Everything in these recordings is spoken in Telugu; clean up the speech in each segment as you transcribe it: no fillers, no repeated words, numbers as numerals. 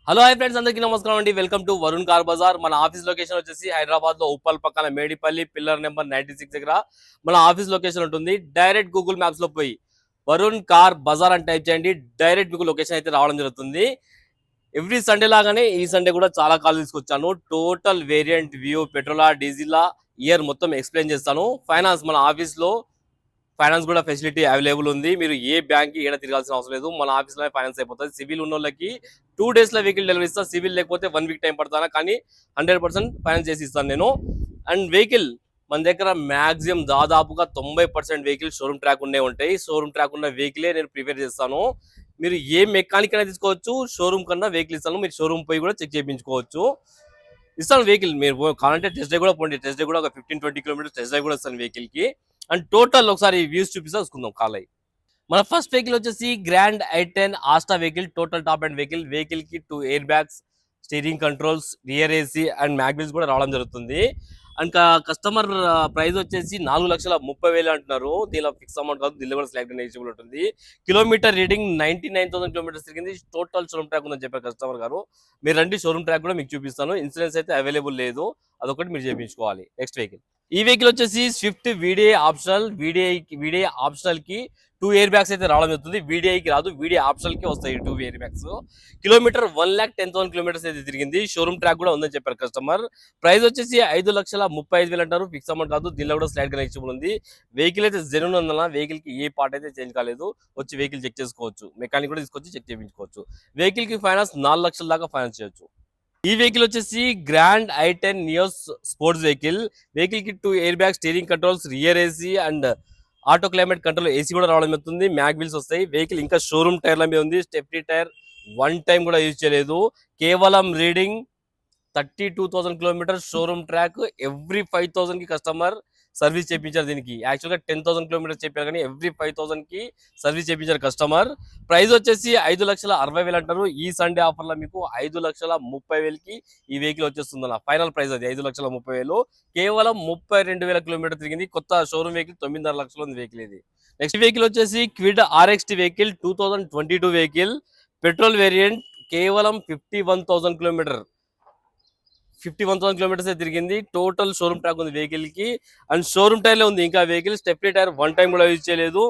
హలో హాయ్ ఫ్రెండ్స్, అందరికీ నమస్కారం అండి. Welcome to Varun car bazaar. మన ఆఫీస్ లొకేషన్ వచ్చేసి హైదరాబాద్ లో ఉప్పల్ పక్కన మేడిపల్లి పిల్లర్ నెంబర్ 96 దగ్గర మన ఆఫీస్ లొకేషన్ ఉంటుంది. డైరెక్ట్ గూగుల్ మ్యాప్స్ లో పోయి వరుణ్ కార్ బజార్ అని టైప్ చేయండి. డైరెక్ట్ మీకు లొకేషన్ అయితే రావడం జరుగుతుంది. ఎవ్రీ సండే లాగానే ఈ సండే కూడా చాలా కాల్ తీసుకొచ్చాను. టోటల్ వేరియంట్ వ్యూ పెట్రోలా డీజిలా ఇయర్ మొత్తం ఎక్స్ప్లెయిన్ చేస్తాను. ఫైనాన్స్ మన ఆఫీస్ లో ఫైనాన్స్ కూడా ఫెసిలిటీ అవైలబుల్ ఉంది. మీరు ఏ బ్యాంక్ కి ఏడ తిరగాల్సిన అవసరం లేదు. మన ఆఫీస్ లోనే ఫైనాన్స్ అయిపోతుంది. సివిల్ ఉన్న వాళ్ళకి 2 days లో వెహికల్ డెలివరీ ఇస్తా. సివిల్ లేకపోతే 1 week టైం పడతాను, కానీ 100% ఫైనాన్స్ చేసి ఇస్తాను నేను. అండ్ వెహికల్ మన దగ్గర మాక్సిమం దాదాపుగా 90% వెహికల్ షోరూమ్ ట్రాక్ ఉండే ఉంటాయి. షోరూమ్ ట్రాక్ ఉన్న వెహికలే నేను ప్రిపేర్ చేస్తాను. మీరు ఏ మెకానిక్ అయినా తీసుకోవచ్చు. షోరూమ్ కన్నా వెహికల్ ఇస్తాను. మీరు షోరూమ్ పోయి కూడా చెక్ చేయించుకోవచ్చు. ఇస్తాను వెహికల్. మీరు కావాలంటే టెస్ట్ డ్రైవ్ కూడా పోండి. టెస్ట్ డ్రైవ్ కూడా ఒక 15-20 కిలోమీటర్స్ టెస్ట్ డ్రైవ్ కూడా ఇస్తాను వెహికల్ కి. అండ్ టోటల్ ఒకసారి వ్యూస్ చూపిస్తా చూసుకుందాం కాల్ అయ్యి. మన ఫస్ట్ వెహికల్ వచ్చేసి grand i10 Asta vehicle. Total top and vehicle. Vehicle కి 2 air bags, steering controls, rear AC and mag wheels కూడా రావడం జరుగుతుంది. అండ్ కస్టమర్ ప్రైస్ వచ్చేసి 4,30,000 అంటున్నారు. దీనిలో ఫిక్స్ అమౌంట్ కాదు, దీనిలో కూడా స్లైడ్ నెగిజిబుల్ ఉంటుంది. కిలోమీటర్ రీడింగ్ 99,000 కిలోమీటర్స్ తిరిగింది. టోటల్ షోరూమ్ ట్రాక్ ఉందని చెప్పారు కస్టమర్ గారు. మీరు రండి, షోరూమ్ ట్రాక్ కూడా మీకు చూపిస్తాను. ఇన్సూరెన్స్ అయితే అవైలబుల్ లేదు, అదొకటి మీరు చేయించుకోవాలి. నెక్స్ట్ వెహికల్, ఈ వెహికల్ వచ్చేసి Swift VDI optional. VDI optional కి 2 ఎయిర్ బ్యాగ్స్ అయితే రావడం జరుగుతుంది. వీడిఐకి రాదు, వీడిఐ ఆప్షనల్ కి వస్తాయి 2 ఎయిర్ బ్యాగ్స్. కిలోమీటర్ 1,10,000 కిలోమీటర్స్ అయితే తిరిగింది. షోరూమ్ ట్రాక్ కూడా ఉందని చెప్పారు కస్టమర్. ప్రైస్ వచ్చేసి 5,35,000 అంటారు. ఫిక్స్ అమౌంట్ కాదు, దీనిలో కూడా స్లైడ్ కనెక్షన్ ఉంది. వెహికల్ అయితే జెన్యూన్ ఉందన్న. వెహికల్ కి ఏ పార్ట్ అయితే చేంజ్ కాలేదు. వచ్చి వెహికల్ చెక్ చేసుకోవచ్చు. మెకానిక్ కూడా తీసుకొచ్చి చెక్ చేయించుకోవచ్చు. వెహికల్ కి ఫైనాన్స్ 4 లక్షల దాకా ఫైనాన్స్ చేయొచ్చు. ఈ వెహికల్ వచ్చేసి grand i10 Nios sports vehicle. Vehicle కి 2 air bag, steering controls, rear AC and auto climate control AC కూడా రావడం జరుగుతుంది. మ్యాగ్ వీల్స్ వస్తాయి. వెహికల్ ఇంకా షోరూమ్ టైర్ల మీద ఉంది. స్టెప్నీ టైర్ 1 టైం కూడా యూజ్ చేయలేదు. కేవలం reading 32,000 kilometres showroom track. Every 5,000 కి కస్టమర్ సర్వీస్ చేయించారు. దీనికి యాక్చువల్గా 10,000 కిలోమీటర్స్ చెప్పారు, కానీ ఎవ్రీ 5,000 కి సర్వీస్ చేయించారు కస్టమర్. ప్రైస్ వచ్చేసి 5,60,000 అంటారు. ఈ సండే ఆఫర్ లో మీకు 5,30,000 కి ఈ వెహికల్ వచ్చేస్తుంది అన్న. ఫైనల్ ప్రైస్ అది 5,30,000. కేవలం 32,000 కిలోమీటర్ తిరిగింది. కొత్త షోరూమ్ వెహికల్ 9.5 లక్షలు ఉంది వెహికల్ ఇది. నెక్స్ట్ వెహికల్ వచ్చేసి Kwid RXT vehicle. 2022 vehicle, petrol variant. కేవలం 51,000 కిలోమీటర్ 51,000 కిలోమీటర్స్ తిరిగింది. టోటల్ షోరూమ్ ట్రాక్ ఉంది వెహికల్ కి. అండ్ షోరూమ్ టైర్ లో ఉంది ఇంకా వెహికల్. స్టెప్నీ టైర్ 1 టైం కూడా యూజ్ చేయలేదు.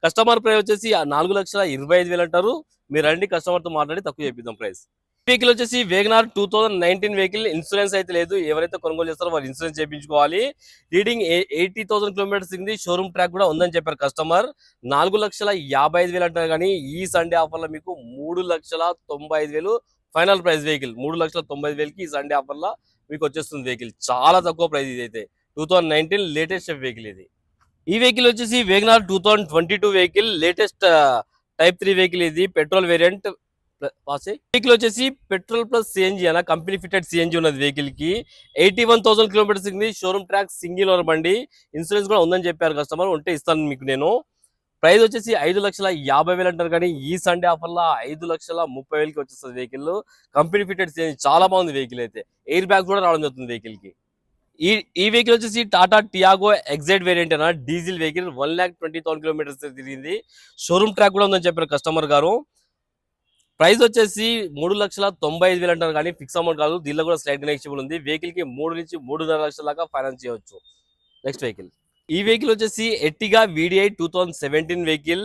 కస్టమర్ ప్రైస్ వచ్చేసి 4,25,000 అంటారు. మీరు రండి, కస్టమర్ తో మాట్లాడి తక్కువ చేపిద్దాం ప్రైస్. వెహికల్ వచ్చేసి వేగనార్ 2019 వెహికల్. ఇన్సూరెన్స్ అయితే లేదు. ఎవరైతే కొనుగోలు చేస్తారో వారు ఇన్సూరెన్స్ చేయించుకోవాలి. రీడింగ్ 80,000 కిలోమీటర్స్ తిరిగింది. షోరూమ్ ట్రాక్ కూడా ఉందని చెప్పారు కస్టమర్. 4,55,000 అంటారు, కానీ ఈ సండే ఆఫర్ లో మీకు 3,95,000 ఫైనల్ ప్రైస్ వెహికల్. 3,95,000 ఈ సండే ఆఫర్ లో మీకు వచ్చేస్తుంది వెహికల్. చాలా తక్కువ ప్రైస్ ఇది అయితే. 2019 లేటెస్ట్ వెహికల్ ఇది. ఈ వెహికల్ వచ్చేసి WagonR 2022 vehicle. Latest type 3 vehicle ఇది. Petrol variant. వెహికల్ వచ్చేసి పెట్రోల్ ప్లస్ సిఎన్జి అన్న, కంపెనీ ఫిటెడ్ సిఎన్జి ఉన్నది వెహికల్ కి. 81,000 కిలోమీటర్స్ ఉంది. షోరూమ్ ట్రాక్, సింగిల్ ఓనర్ బండి. ఇన్సూరెన్స్ కూడా ఉందని చెప్పారు కస్టమర్. ఉంటే ఇస్తాను మీకు నేను. ప్రైస్ వచ్చేసి 5,50,000 అంటారు, కానీ ఈ సండే ఆఫర్ లో 5,30,000 వచ్చేస్తుంది వెహికల్. కంపెనీ ఫిటెడ్ చాలా బాగుంది వెహికల్ అయితే. ఎయిర్ బ్యాగ్ కూడా రావడం జరుగుతుంది వెహికల్ కి. ఈ ఈ వెహికల్ వచ్చేసి టాటా టియాగో ఎగ్జైట్ వేరియంట్ అన్న, డీజిల్ వెహికల్. 1,20,000 కిలోమీటర్స్ తిరిగింది. షోరూమ్ ట్రాక్ కూడా ఉందని చెప్పారు కస్టమర్ గారు. ప్రైస్ వచ్చేసి 3,95,000 అంటారు, కానీ ఫిక్స్ అమౌంట్ కాదు, దీనిలో కూడా స్లైడ్ నెగిజిబుల్ ఉంది. వెహికల్ కి 3 నుంచి 3.5 లక్షల దాకా ఫైనాన్స్ చేయవచ్చు. నెక్స్ట్ వెహికల్, ఈ వెహికల్ వచ్చేసి Ertiga VDI 2017 vehicle.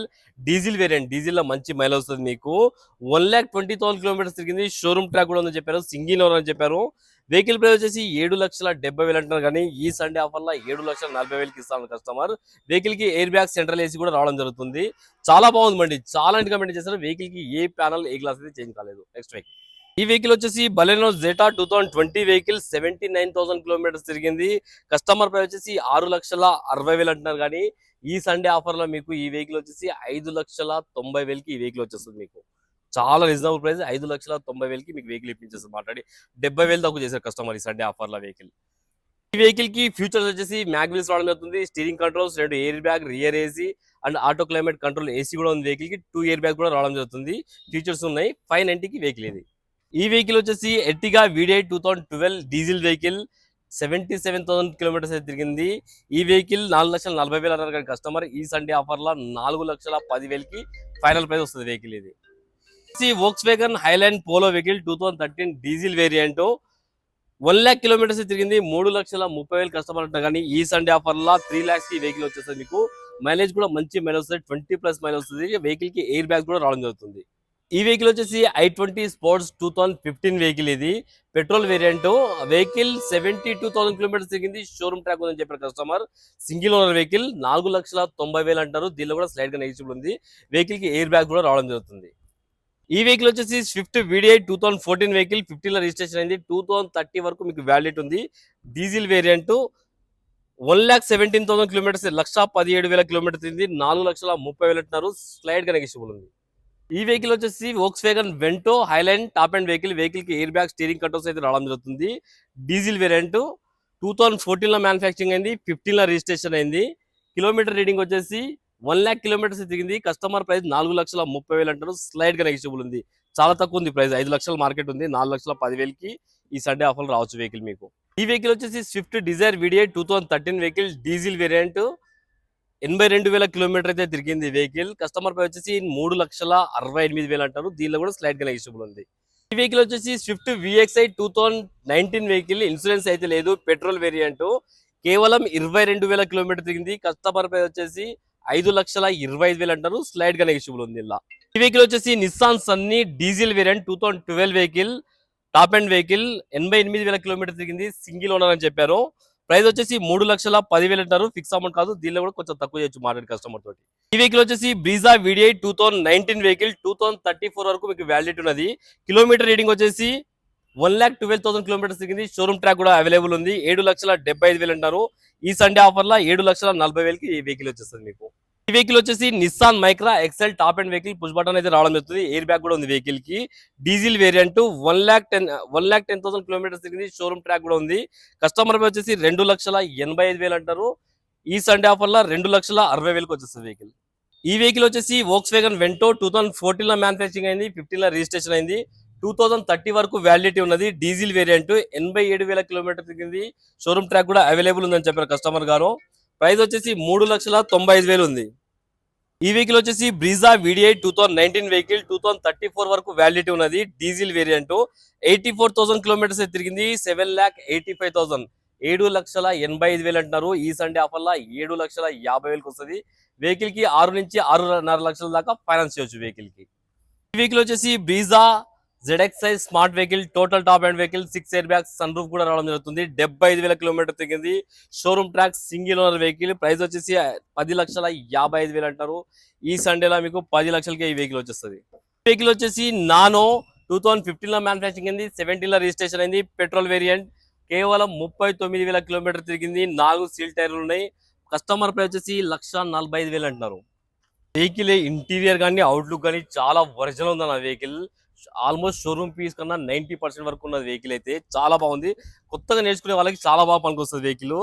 Diesel variant. Diesel లో మంచి మైలేజ్ వస్తుంది మీకు. 1,20,000 కిలోమీటర్స్ తిరిగింది. షోరూమ్ ట్రాక్ కూడా ఉందని చెప్పారు. సింగిల్ ఓనర్ అని చెప్పారు. వెహికల్ ప్రైస్ వచ్చేసి 7,70,000 అంటారు, కానీ ఈ సండే ఆఫర్ లో 7,40,000 ఇస్తాను కస్టమర్. వెహికల్ కి ఎయిర్ బ్యాగ్, సెంట్రల్ ఏసీ కూడా రావడం జరుగుతుంది. చాలా బాగుంది బండి. చాలా కమెంట్ చేశారు. వెహికల్ కి ఏ ప్యానల్, ఏ గ్లాస్ అయితే చేంజ్ కాలేదు. నెక్స్ట్ వెహికల్, ఈ వెహికల్ వచ్చేసి బలెనో జెటా 2020 వెహికల్. 79,000 కిలోమీటర్స్ తిరిగింది. కస్టమర్ ప్రైస్ వచ్చేసి 6,60,000 అంటున్నారు, కానీ ఈ సండే ఆఫర్ లో మీకు ఈ వెహికల్ వచ్చేసి 5,90,000 ఈ వెహికల్ వచ్చేస్తుంది మీకు. చాలా రీజనబుల్ ప్రైస్. 5,90,000 మీకు వెహికల్ ఇప్పించేస్తుంది. మాట్లాడి 70,000 తక్కువ చేశారు కస్టమర్ ఈ సండే ఆఫర్ లో వెహికల్. ఈ వెహికల్ కి ఫీచర్స్ వచ్చేసి మ్యాగ్విల్స్ రావడం జరుగుతుంది. Steering controls, 2 air bag, rear AC and auto climate control AC కూడా ఉంది వెహికల్ కి. 2 ఎయిర్ బ్యాగ్ కూడా రావడం జరుగుతుంది. ఫీచర్స్ ఉన్నాయి. 590 వెహికల్ ఇది. ఈ వెహికల్ వచ్చేసి Ertiga VDI 2012 diesel vehicle. 77,000 kilometres అయితే తిరిగింది. ఈ వెహికల్ 4,40,000 అన్నారు, కానీ కస్టమర్ ఈ సండే ఆఫర్ లో 4,10,000 ఫైనల్ ప్రైస్ వస్తుంది వెహికల్ ఇది. Volkswagen Highline Polo vehicle 2013 diesel variant 1 lakh kilometres తిరిగింది. 3,30,000 కస్టమర్ అంట. కానీ ఈ సండే ఆఫర్లా 3 lakhs కి వెహికల్ వచ్చేస్తుంది. మీకు మైలేజ్ కూడా మంచి మైలేజ్ వస్తుంది. 20+ మైలేజ్ వస్తుంది. వెహికల్ కి ఎయిర్ బ్యాగ్ కూడా రావడం జరుగుతుంది. ఈ వెహికల్ వచ్చేసి i20 స్పోర్ట్స్ 2015 వెహికల్. ఇది పెట్రోల్ వేరియంట్. వెహికల్ 72,000 కిలోమీటర్స్ తిరిగింది. షోరూమ్ ట్రాక్ ఉందని చెప్పారు కస్టమర్. సింగిల్ ఓనర్ వెహికల్ 4,90,000 అంటారు. దీనిలో కూడా స్లైడ్ గా నెగిటివ్ ఉంది. వెహికల్ కి ఎయిర్ బ్యాగ్ కూడా రావడం జరుగుతుంది. ఈ వెహికల్ వచ్చేసి స్విఫ్ట్ VDI 2014 వెహికల్ 15 లో రిజిస్ట్రేషన్ అయింది. 2030 వరకు మీకు వ్యాలిడిటీ ఉంది. డీజిల్ వేరియంట్ 1,17,000 కిలోమీటర్స్ 1,17,000 కిలోమీటర్స్ తిరిగింది. 4,30,000 అంటున్నారు. స్లైడ్ గా నెగిటివ్ ఉంది. ఈ వెహికల్ వచ్చేసి Volkswagen Vento Highline top and vehicle. Vehicle కి ఎయిర్ బ్యాగ్ స్టీరింగ్ కంట్రోల్స్ అయితే రావడం జరుగుతుంది. డీజిల్ వేరియంట్ 2014 లో మ్యానుఫ్యాక్చరింగ్ అయింది. 15 లో రిజిస్ట్రేషన్ అయింది. కిలోమీటర్ రీడింగ్ వచ్చేసి 1 lakh కిలోమీటర్స్ తిరిగింది. కస్టమర్ ప్రైస్ 4,30,000 అంటారు. స్లైడ్ గా నెగిటిబుల్ ఉంది. చాలా తక్కువ ఉంది ప్రైస్. 5 లక్షల మార్కెట్ ఉంది. 4,10,000కి ఈ సండే ఆఫర్ రావచ్చు వెహికల్ మీకు. ఈ వెహికల్ వచ్చేసి Swift Dzire VDI 2013 vehicle diesel variant 82,000 kilometre అయితే తిరిగింది వెహికల్. కస్టమర్ ప్రైస్ వచ్చేసి 3,68,000 అంటారు. దీనిలో కూడా స్లైడ్ గా నెగిటిబుల్ ఉంది. ఈ వెహికల్ వచ్చేసి స్విఫ్ట్ VXI 2019 వెహికల్. ఇన్సూరెన్స్ అయితే లేదు. పెట్రోల్ వేరియంట్ కేవలం 22,000 కిలోమీటర్ తిరిగింది. కస్టమర్ ప్రైస్ వచ్చేసి 5,25,000 అంటారు. స్లైడ్ గా నెగిటిబుల్ ఉంది ఇలా. ఈ వెహికల్ వచ్చేసి Nissan Sunny diesel variant 2012 vehicle top and vehicle 88,000 kilometre తిరిగింది. సింగిల్ ఓనర్ అని చెప్పారు. ప్రైస్ వచ్చేసి 3,10,000 అంటారు. ఫిక్స్ అమౌంట్ కాదు. దీనిలో కూడా కొంచెం తక్కువ చేయొచ్చు మాట్లాడి కస్టమర్ తోటి. ఈ వెహికల్ వచ్చేసి బ్రీజా VDI 2019 వెహికల్ 2034 వరకు మీకు వ్యాలిడిటీ ఉన్నది. కిలోమీటర్ రీడింగ్ వచ్చేసి 1,12,000 కిలోమీటర్స్ తిరిగింది. షోరూమ్ ట్రాక్ కూడా అవైలబుల్ ఉంది. 7,75,000 అంటారు. ఈ సండే ఆఫర్ లా 7,40,000కి ఈ వెహికల్ వచ్చేస్తుంది మీకు. ఈ వెహికల్ వచ్చేసి Nissan Micra XL top and vehicle push button అయితే రావడం జరుగుతుంది. ఎయిర్ బ్యాగ్ కూడా ఉంది వెహికల్ కి. డీజిల్ వేరియంట్ 1,10,000 కిలోమీటర్స్ తిరిగింది. షోరూమ్ ట్రాక్ కూడా ఉంది. కస్టమర్ వచ్చేసి 2,85,000 అంటారు. ఈ సండే ఆఫర్ లా 2,60,000కి వచ్చేస్తుంది వెహికల్. ఈ వెహికల్ వచ్చేసి వోక్స్‌వేగన్ వెంటో 2014 లో మ్యానుఫ్యాక్చరింగ్ అయింది. 15 లో రిజిస్ట్రేషన్ అయింది. 2030 వరకు వ్యాలిడిటీ ఉన్నది. డీజిల్ వేరియంట్ 87,000 కిలోమీటర్ తిరిగింది. షోరూమ్ ట్రాక్ కూడా అవైలబుల్ ఉందని చెప్పారు కస్టమర్ గారు. ప్రైస్ వచ్చేసి 3,95,000 ఉంది. ఈ వెహికల్ వచ్చేసి బ్రీజా VDI 2019 వెహికల్ 2034 వరకు వ్యాలిడిటీ ఉన్నది. డీజిల్ వేరియంట్ 84,000 కిలోమీటర్స్ తిరిగింది. 7,85,000 7,85,000 అంటున్నారు. ఈ సండే ఆఫర్ లా 7,50,000కి వస్తుంది. వెహికల్ కి 6 నుంచి 6.5 లక్షల దాకా ఫైనాన్స్ చేయొచ్చు వెహికల్ కి. ఈ వెహికల్ వచ్చేసి Brezza ZXi smart vehicle total top and vehicle 6 air bags sun roof కూడా రావడం జరుగుతుంది. 75,000 కిలోమీటర్ తిరిగింది. Showroom track single owner vehicle. Price వచ్చేసి 10,55,000 అంటారు. ఈ సండేలో మీకు 10 లక్షలకే ఈ వెహికల్ వచ్చేస్తుంది. వెహికల్ వచ్చేసి నానో 2015 లో మ్యానుఫ్యాక్చరింగ్ అయింది. 17 లో రిజిస్ట్రేషన్ అయింది. పెట్రోల్ వేరియంట్ కేవలం 39,000 కిలోమీటర్ తిరిగింది. 4 సీల్ టైర్లు ఉన్నాయి. కస్టమర్ ప్రైస్ వచ్చేసి 1,45,000 అంటున్నారు. వెహికల్ ఇంటీరియర్ కానీ అవుట్లుక్ కానీ చాలా ఒరిజినల్ ఉంది అన్న వెహికల్. ఆల్మోస్ట్ షోరూమ్ పీస్ కన్నా 90% వరకు ఉన్నది వెహికల్ అయితే చాలా బాగుంది. కొత్తగా నేర్చుకునే వాళ్ళకి చాలా బాగా పనికొస్తుంది వెహికల్.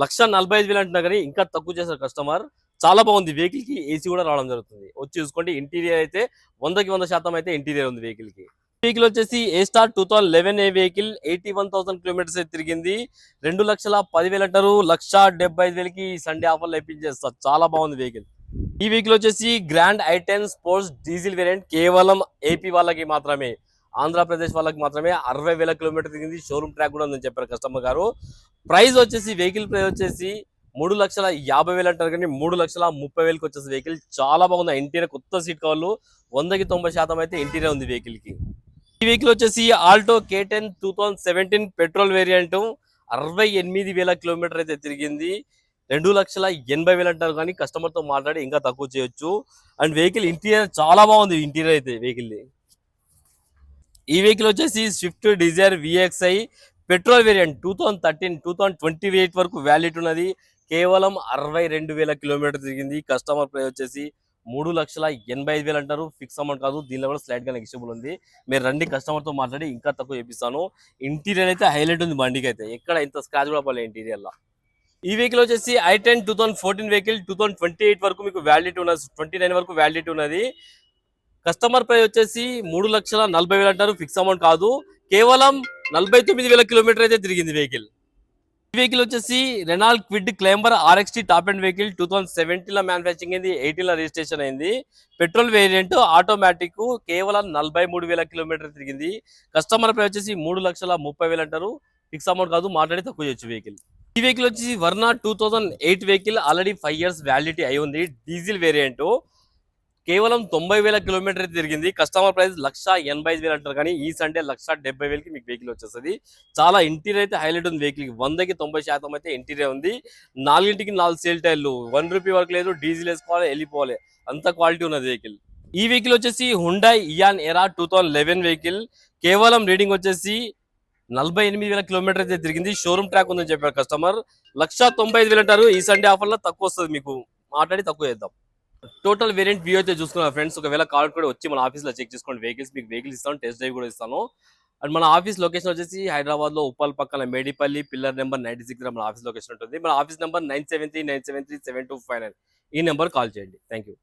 1,45,000 అంటున్నా కానీ ఇంకా తక్కువ చేశారు కస్టమర్. చాలా బాగుంది. వెహికల్ కి ఏసీ కూడా రావడం జరుగుతుంది. వచ్చి చూసుకోండి. ఇంటీరియర్ అయితే 100కి 100% అయితే ఇంటీరియర్ ఉంది వెహికల్ కి. వెహికల్ వచ్చేసి A-Star 2011 వెహికల్ 81,000 కిలోమీటర్స్ అయితే తిరిగింది. 2,10,000 అంటారు. 1,75,000కి సండే ఆఫర్లు ఇప్పించేస్తారు. చాలా బాగుంది వెహికల్. ఈ వెహికల్ వచ్చేసి grand i10 sports diesel variant కేవలం ఏపీ వాళ్ళకి మాత్రమే, ఆంధ్రప్రదేశ్ వాళ్ళకి మాత్రమే. 60,000 కిలోమీటర్ తిరిగింది. షోరూమ్ ట్రాక్ కూడా ఉందని చెప్పారు కస్టమర్ గారు. ప్రైస్ వచ్చేసి వెహికల్ ప్రైస్ వచ్చేసి 3,50,000 అంటారు కానీ 3,30,000కి వచ్చేసి వెహికల్. చాలా బాగుంది. ఇంటీరియర్ కొత్త సీట్ కవర్లు 100కి 90% అయితే ఇంటీరియర్ ఉంది వెహికల్ కి. ఈ వెహికల్ వచ్చేసి Alto K10 2017 petrol variant 68,000 kilometre అయితే తిరిగింది. 2,80,000 అంటారు కానీ కస్టమర్ తో మాట్లాడి ఇంకా తక్కువ చేయొచ్చు. అండ్ వెహికల్ ఇంటీరియర్ చాలా బాగుంది. ఇంటీరియర్ అయితే వెహికల్. ఈ వెహికల్ వచ్చేసి Swift Dzire VXI petrol variant 2013 2028 వరకు వ్యాలిడ్ ఉన్నది. కేవలం 62,000 కిలోమీటర్ తిరిగింది. కస్టమర్ ప్రైస్ వచ్చేసి 3,85,000 అంటారు. ఫిక్స్ అమౌంట్ కాదు. దీనిలో కూడా స్లైట్ గా నెగిషియబుల్ ఉంది. మీరు రండి కస్టమర్ తో మాట్లాడి ఇంకా తక్కువ చేపిస్తాను. ఇంటీరియర్ అయితే హైలైట్ ఉంది బండికి అయితే. ఎక్కడ ఇంత స్క్రాచ్ కూడా పడలేదు ఇంటీరియర్ లో. ఈ వెహికల్ వచ్చేసి i10 2014 వెహికల్ 2028 వరకు మీకు వ్యాలిడిటీ ఉన్నది. 29 వరకు వ్యాలిడిటీ ఉన్నది. కస్టమర్ ప్రైస్ వచ్చేసి 3,40,000 అంటారు. ఫిక్స్ అమౌంట్ కాదు. కేవలం 49,000 కిలోమీటర్ అయితే తిరిగింది వెహికల్. ఈ వెహికల్ వచ్చేసి Renault Kwid Climber RXT top and vehicle 2017 లో మ్యానుఫ్యాక్చరింగ్ అయింది, 18 లో రిజిస్ట్రేషన్ అయింది. పెట్రోల్ వేరియంట్ ఆటోమేటిక్, కేవలం 43,000 కిలోమీటర్ తిరిగింది. కస్టమర్ ప్రైస్ వచ్చేసి 3,30,000 అంటారు. ఫిక్స్ అమౌంట్ కాదు, మాట్లాడి తక్కువ చేయొచ్చు వెహికల్. ఈ వెహికల్ వచ్చి Verna 2008 vehicle, already 5 years validity అయి ఉంది. డీజిల్ వేరియంట్, కేవలం 90,000 కిలోమీటర్ తిరిగింది. కస్టమర్ ప్రైస్ 1,85,000 అంటారు, కానీ ఈ సండే 1,70,000కి మీకు వెహికల్ వచ్చేస్తుంది. చాలా ఇంటీరియర్ అయితే హైలైట్ ఉంది వెహికల్. 100కి 90% అయితే ఇంటీరియర్ ఉంది. 4కి 4 సేల్ టైర్లు, ₹1 వరకు లేదు. డీజిల్ వేసుకోవాలి, వెళ్ళిపోవాలి, అంత క్వాలిటీ ఉన్నది వెహికల్. ఈ వెహికల్ వచ్చేసి హుండాయ్ ఇయాన్ ఎరా 2011 వెహికల్, కేవలం రీడింగ్ వచ్చేసి 48,000 కిలోమీటర్ అయితే తిరిగింది. షోరూమ్ ట్రాక్ ఉందని చెప్పారు కస్టమర్. 1,95,000 అంటారు. ఈ సండే ఆఫర్ లో తక్కువ వస్తుంది, మీకు మాట్లాడి తక్కువ చేద్దాం. టోటల్ వేరియంట్ వ్యూ అయితే చూసుకున్నా ఫ్రెండ్స్. ఒకవేళ కాల్ కూడా వచ్చి మన ఆఫీస్ లో చెక్ చేసుకోండి వెహికల్స్. మీకు వెహికల్స్ ఇస్తాను, టెస్ట్ డ్రైవ్ కూడా ఇస్తాను. అండ్ మన ఆఫీస్ లొకేషన్ వచ్చేసి హైదరాబాద్ లో ఉప్పల్ పక్కన మేడిపల్లి, పిల్లర్ నెంబర్ 96 మన ఆఫీస్ లొకేషన్ ఉంటుంది. మన ఆఫీస్ నెంబర్ 9739737259. ఈ నెంబర్ కాల్ చేయండి. Thank you.